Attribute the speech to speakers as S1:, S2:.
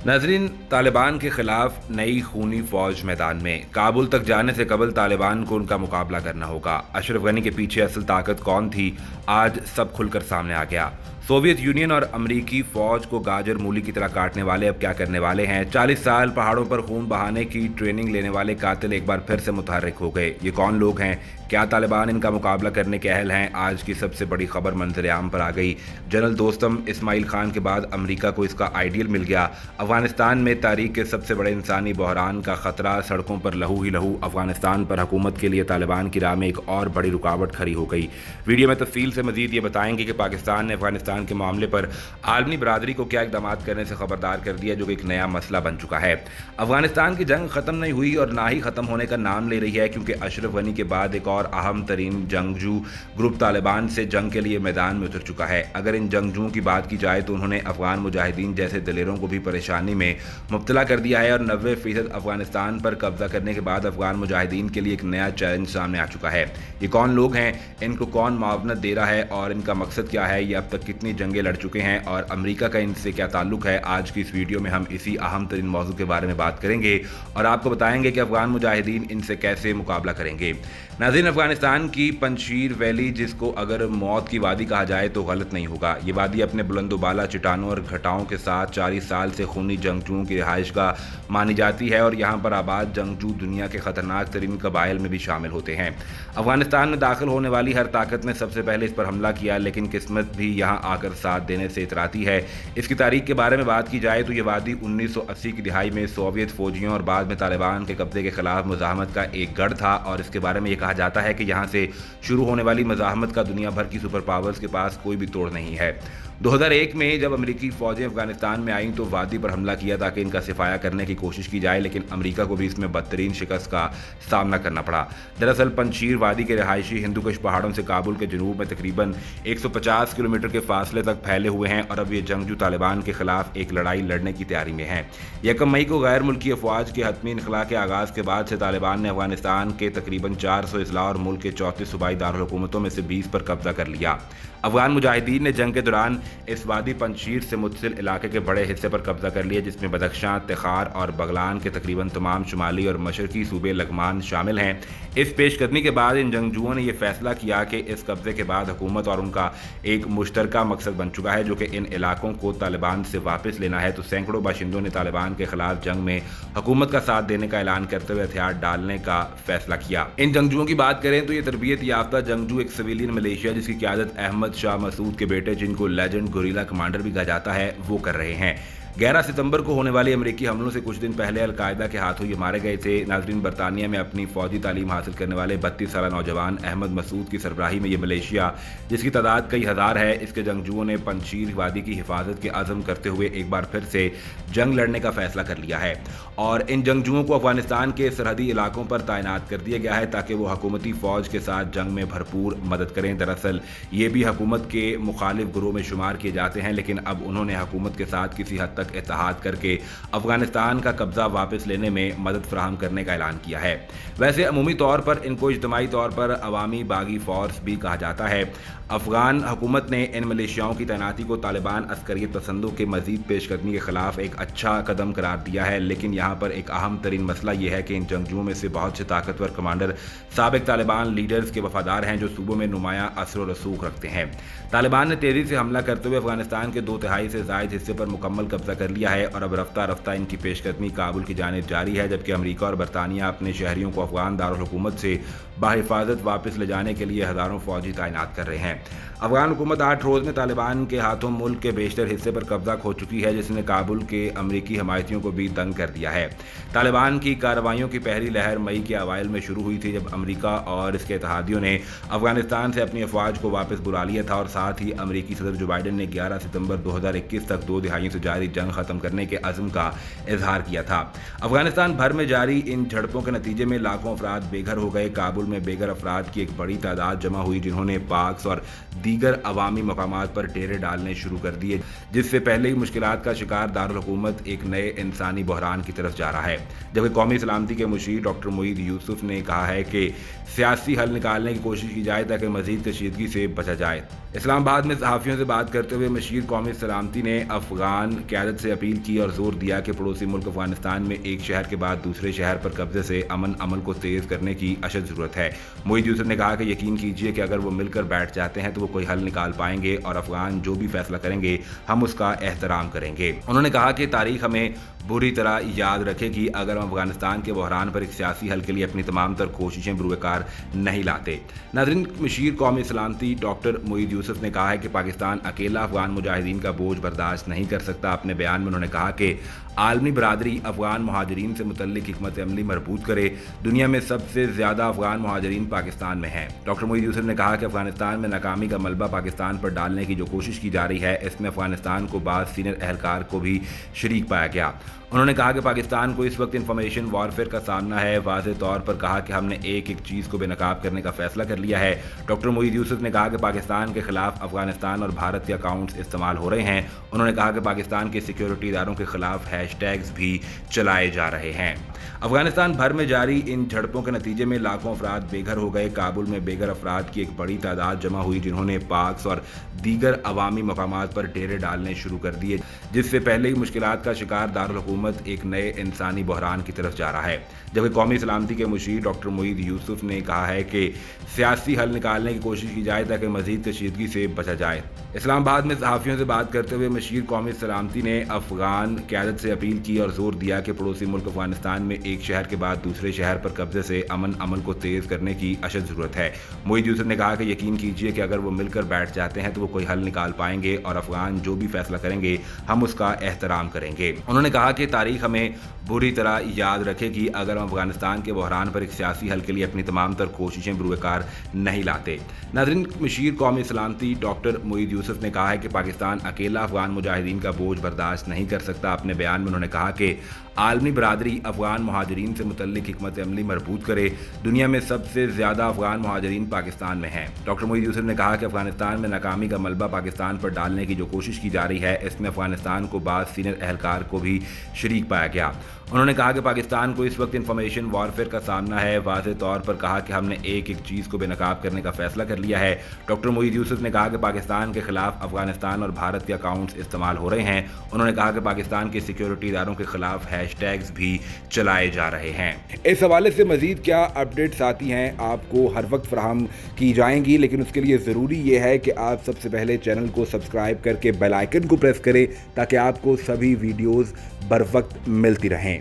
S1: नाजरीन, तालिबान के खिलाफ नई खूनी फौज मैदान में। काबुल तक जाने से कबल तालिबान को उनका मुकाबला करना होगा। अशरफ गनी के पीछे असल ताकत कौन थी, आज सब खुलकर सामने आ गया। सोवियत यूनियन और अमरीकी फौज को गाजर मूली की तरह काटने वाले अब क्या करने वाले हैं। 40 साल पहाड़ों पर खून बहाने की ट्रेनिंग लेने वाले कातिल एक बार फिर से मुतहर्रिक हो गए। ये कौन लोग हैं, क्या तालिबान इनका मुकाबला करने के अहल हैं? आज की सबसे बड़ी खबर मंजर आम पर आ गई। जनरल दोस्तम इस्माइल खान के बाद अमरीका को इसका आइडियल मिल गया। अफगानिस्तान में तारीख के सबसे बड़े इंसानी बहरान का खतरा, सड़कों पर लहू ही लहू। अफगानिस्तान पर हुकूमत के लिए तालिबान की राह में एक और बड़ी रुकावट खड़ी हो गई। वीडियो में तफसील से मजीद ये बताएंगे कि पाकिस्तान ने अफगानिस्तान के मामले पर आलमी बरादरी को क्या इकदाम करने से खबरदार कर दिया, जो कि एक नया मसला बन चुका है। अफगानिस्तान की जंग खत्म नहीं हुई और ना ही खत्म होने का नाम ले रही है, क्योंकि अशरफ गनी के बाद एक और अहम तरीन जंगजू ग्रुप तालिबान से जंग के लिए मैदान में उतर चुका है। अगर इन जंगजुओं की बात की जाए तो उन्होंने अफगान मुजाहिदीन जैसे दलेरों को भी परेशानी में मुब्तला कर दिया है और 90% अफगानिस्तान पर कब्जा करने के बाद अफगान मुजाहिदीन के लिए एक नया चैलेंज सामने आ चुका है। ये कौन लोग हैं, इनको कौन मुआवनत दे रहा है और इनका मकसद क्या है, ये अब तक कितनी जंगें लड़ चुके हैं और अमेरिका का इनसे क्या ताल्लुक है। आज की इस वीडियो में हम इसी अहम तरीन मौजू के बारे में बात करेंगे और आपको बताएंगे कि अफगान मुजाहिदीन इनसे कैसे मुकाबला करेंगे। नाज़रीन, अफगानिस्तान की पंजशीर वैली, जिसको अगर मौत की वादी कहा जाए तो गलत नहीं होगा। ये वादी अपने बुलंदोबाला चट्टानों और घटाओं के साथ 40 साल से खूनी जंगजुओं की रिहाइशगाह मानी जाती है और यहाँ पर आबाद जंगजू दुनिया के खतरनाक तरीन कबाइल में भी शामिल होते हैं। अफगानिस्तान में दाखिल होने वाली हर ताकत ने सबसे पहले इस पर हमला किया, लेकिन किस्मत भी यहाँ आकर साथ देने से इतराती है। इसकी तारीख के बारे में बात की जाए तो ये वादी 1980 की दिहाई में सोवियत फौजियों और बाद में तालिबान के कब्जे के खिलाफ मुजाहमत का एक गढ़ था और इसके बारे में कहा जाता है कि यहाँ से शुरू होने वाली मज़ाहमत का दुनिया भर की सुपर पावर्स के पास कोई भी तोड़ नहीं है। 2001 में जब अमेरिकी फौजें अफगानिस्तान में आईं तो वादी पर हमला किया ताकि इनका सिफाया करने की कोशिश की जाए, लेकिन अमेरिका को भी इसमें बदतरीन शिकस्त का सामना करना पड़ा। दरअसल पंजशीर वादी के रिहायशी हिंदुकुश पहाड़ों से काबुल के जनूब में तकरीबन 150 किलोमीटर के फासले तक फैले हुए हैं और अब ये जंगजू तालिबान के खिलाफ एक लड़ाई लड़ने की तैयारी में हैं। 1 मई को गैर मुल्की अफवाज के हतमी इनखला के आगाज़ के बाद से तालिबान ने अफगानिस्तान के तकरीबन 400 अजला और मुल्क के 34 सूबाई दारुल-हुकूमतों में से 20 पर कब्जा कर लिया। अफगान मुजाहिदीन ने जंग के दौरान इस वादी पंजशीर से मुत्तसिल इलाके के बड़े हिस्से पर कब्जा कर लिया, जिसमें बदख्शां, तिखार और बगलान के तकरीबन तमाम शुमाली और मशरकी सूबे लगमान शामिल हैं। इस पेशकदमी के बाद इन जंगजुओं ने यह फैसला किया कि इस कब्जे के बाद हुकूमत और उनका एक मुश्तरका मकसद बन चुका है, जो कि इन इलाकों को तालिबान से वापस लेना है। तो सैकड़ों बाशिंदों ने तालिबान के खिलाफ जंग में हुकूमत का साथ देने का ऐलान करते हुए हथियार डालने का फैसला किया। इन जंगजुओं की बात करें तो ये तरबियत याफ्ता जंगजू एक सिविलियन मलेशिया जिसकी क़यादत अहमद शाह मसूद के बेटे, जिनको लेजेंड गोरिल्ला कमांडर भी कहा जाता है, वो कर रहे हैं। 11 सितंबर को होने वाले अमेरिकी हमलों से कुछ दिन पहले अलकायदा के हाथों ये मारे गए थे। नाजरीन, बरतानिया में अपनी फौजी तालीम हासिल करने वाले 32 साल नौजवान अहमद मसूद की सरबराही में ये मलेशिया, जिसकी तादाद कई हज़ार है, इसके जंगजुओं ने पंजशीर वादी की हिफाजत के अज़म करते हुए एक बार फिर से जंग लड़ने का फैसला कर लिया है और इन जंगजुओं को अफगानिस्तान के सरहदी इलाकों पर तैनात कर दिया गया है ताकि वो हुकूमती फ़ौज के साथ जंग में भरपूर मदद करें। दरअसल ये भी हुकूमत के मुखालिफ गुरों में शुमार किए जाते हैं, लेकिन अब उन्होंने हुकूमत के साथ किसी हद तक इत्तेहाद करके अफगानिस्तान का कब्जा वापस लेने में मदद फराहम करने का ऐलान किया है। वैसे अमूमी तौर पर इनको इज्तिमाई तौर पर अवामी बागी फोर्स भी कहा जाता है। अफगान हुकूमत ने इन मलेशियाओं की तैनाती को तालिबान अस्करियत पसंदों के मजीद पेशकदमी के खिलाफ एक अच्छा कदम करार दिया है, लेकिन यहाँ पर एक अहम तरीन मसला यह है कि इन जंगजुओं में से बहुत से ताकतवर कमांडर साबिक तालिबान लीडर्स के वफादार हैं, जो सूबों में नुमाया असर व रसूख रखते हैं। तालिबान ने तेजी से हमला करते हुए अफगानिस्तान के 2/3 से ज़ायद हिस्से पर मुकम्मल कब्जा कर लिया है और अब रफ्ता रफ्ता इनकी पेशकदमी काबुल की जानिब जारी है, जबकि अमेरिका और बरतानिया अपने शहरियों को अफगान दारुल हुकूमत से बाहिफाजत वापस ले जाने के लिए हज़ारों फौजी तैनात कर रहे हैं। अफगान हुकूमत 8 रोज़ में तालिबान के हाथों मुल्क के बेशतर हिस्से पर कब्जा खो चुकी है, जिसने काबुल के अमरीकी हमायतियों को भी तंग कर दिया है। तालिबान की कार्रवाइयों की पहली लहर मई के अवाइल में शुरू हुई थी, जब अमरीका और इसके इत्तेहादियों ने अफगानिस्तान से अपनी अफवाज को वापस बुला लिया था और साथ ही अमरीकी सदर जो बाइडन ने 11 सितंबर 2021 तक 2 दिहाइयों से जारी जंग खत्म करने के अज़्म का इजहार किया था। अफगानिस्तान भर में जारी इन झड़पों के नतीजे में लाखों अफराद बेघर हो गए। काबुल में बेघर अफराद की एक बड़ी तादाद जमा हुई, जिन्होंने पार्क्स और दीगर अवामी मकामात पर डेरे डालने शुरू कर दिए, जिससे पहले ही मुश्किलात का शिकार दारुल हुकूमत एक नए इंसानी बहरान की तरफ जा रहा है। जबकि कौमी सलामती के मुशीर डॉक्टर मोईद यूसुफ ने कहा है कि सियासी हल निकालने की कोशिश की जाए ताकि मजीद कशीदगी से बचा जाए। इस्लामाबाद में सहाफ़ियों से बात करते हुए मुशीर कौमी सलामती ने अफगान क़यादत क़यादत से अपील की और जोर दिया कि पड़ोसी मुल्क अफगानिस्तान में एक शहर के बाद दूसरे शहर पर कब्जे से अमन अमल को तेज़ करने की अशद ज़रूरत है। मोईद यूसुफ ने कहा कि यकीन कीजिए कि अगर वो मिलकर बैठ जाते हैं तो वो कोई हल निकाल पाएंगे और अफगान जो भी फैसला करेंगे हम उसका एहतराम करेंगे। उन्होंने कहा कि तारीख हमें बुरी तरह याद रखेगी अगर हम अफगानिस्तान के बहरान पर एक सियासी हल के लिए अपनी तमाम तर कोशिशें बुरुकार नहीं लाते। नाज़रीन, मशीर कौमी सलामती डॉक्टर मोईद यूसुफ ने कहा है कि पाकिस्तान अकेला अफगान मुजाहिदीन का बोझ बर्दाश्त नहीं कर सकता। अपने बयान में उन्होंने कहा कि आलमी बरादरी अफगान महाजरीन से मुतल्लिक हिकमत अमली मजबूत करे। दुनिया में सबसे ज़्यादा अफगान महाजरीन पाकिस्तान में हैं। डॉक्टर मोईद यूसुफ ने कहा कि अफगानिस्तान में नाकामी का मलबा पाकिस्तान पर डालने की जो कोशिश की जा रही है, इसमें अफगानिस्तान को बाद सीनियर एहलकार को भी शरीक पाया गया। उन्होंने कहा कि पाकिस्तान को इस वक्त इंफॉर्मेशन वॉरफेयर का सामना है। वाज़े तौर पर कहा कि हमने एक एक चीज़ को बेनकाब करने का फैसला कर लिया है। डॉक्टर मोईद यूसुफ ने कहा कि पाकिस्तान के खिलाफ अफगानिस्तान और भारत के अकाउंट्स इस्तेमाल हो रहे हैं। उन्होंने कहा कि पाकिस्तान के सिक्योरिटी इदारों के खिलाफ हैशटैग्स भी चलाए जा रहे हैं। अफगानिस्तान भर में जारी इन झड़पों के नतीजे में लाखों अफराद बेघर हो गए। काबुल में बेघर अफराद की एक बड़ी तादाद जमा हुई जिन्होंने पार्क्स और दीगर अवामी मकामात पर डेरे डालने शुरू कर दिए, जिससे पहले ही मुश्किलात का शिकार दारुल हुकूमत एक नए इंसानी बहरान की तरफ जा रहा है। जबकि कौमी सलामती के मुशीर डॉक्टर मोईद यूसुफ ने कहा है कि सियासी हल निकालने की कोशिश की जाए ताकि मजीद कशीदगी से बचा जाए। इस्लामाबाद में सहाफ़ियों से बात करते हुए मशीर कौमी सलामती ने अफगान क़यादत से अपील की और जोर दिया कि पड़ोसी मुल्क अफगानिस्तान में एक शहर के बाद दूसरे शहर पर कब्जे से अमन अमल को तेज़ करने की अशद ज़रूरत है। मोईद यूसुफ ने कहा कि यकीन कीजिए कि अगर वो मिलकर बैठ जाते हैं तो वो कोई हल निकाल पाएंगे और अफगान जो भी फैसला करेंगे हम उसका एहतराम करेंगे। उन्होंने कहा कि तारीख हमें बुरी तरह याद रखेगी अगर हम अफगानिस्तान के बहरान पर एक सियासी हल के लिए अपनी तमाम तर कोशिशें बुरुकार नहीं लाते। नाज़रीन, मशीर कौमी सलामती डॉक्टर मोईद यूसुफ ने कहा है कि पाकिस्तान अकेला अफगान मुजाहिदीन का बोझ बर्दाश्त नहीं कर सकता। अपने बयान में उन्होंने कहा कि आलमी बरादरी अफगान महाजरीन से मुतल्लिक हिकमत अमली मजबूत करे। दुनिया में सबसे ज़्यादा अफगान महाजरीन पाकिस्तान में हैं। डॉक्टर मोईद यूसुफ ने कहा कि अफगानिस्तान में नाकामी का मलबा पाकिस्तान पर डालने की जो कोशिश की जा रही है, इसमें अफगानिस्तान को बाद सीनियर एहलकार को भी शरीक पाया गया। उन्होंने कहा कि पाकिस्तान को इस वक्त इंफॉर्मेशन वॉरफेयर का सामना है। वाज़े तौर पर कहा कि हमने एक एक चीज़ को बेनकाब करने का फैसला कर लिया है। डॉक्टर मोईद यूसुफ ने कहा कि पाकिस्तान के खिलाफ अफगानिस्तान और भारत के अकाउंट्स इस्तेमाल हो रहे हैं। उन्होंने कहा कि पाकिस्तान के सिक्योरिटी इदारों के खिलाफ हैशटैग्स भी चलाए जा रहे हैं। इस हवाले से मजीद क्या अपडेट्स आती हैं आपको हर वक्त फराहम की जाएंगी, लेकिन उसके लिए ज़रूरी ये है कि आप सबसे पहले चैनल को सब्सक्राइब करके बेल आइकन को प्रेस करें ताकि आपको सभी वीडियोज़ बर वक्त मिलती रहें।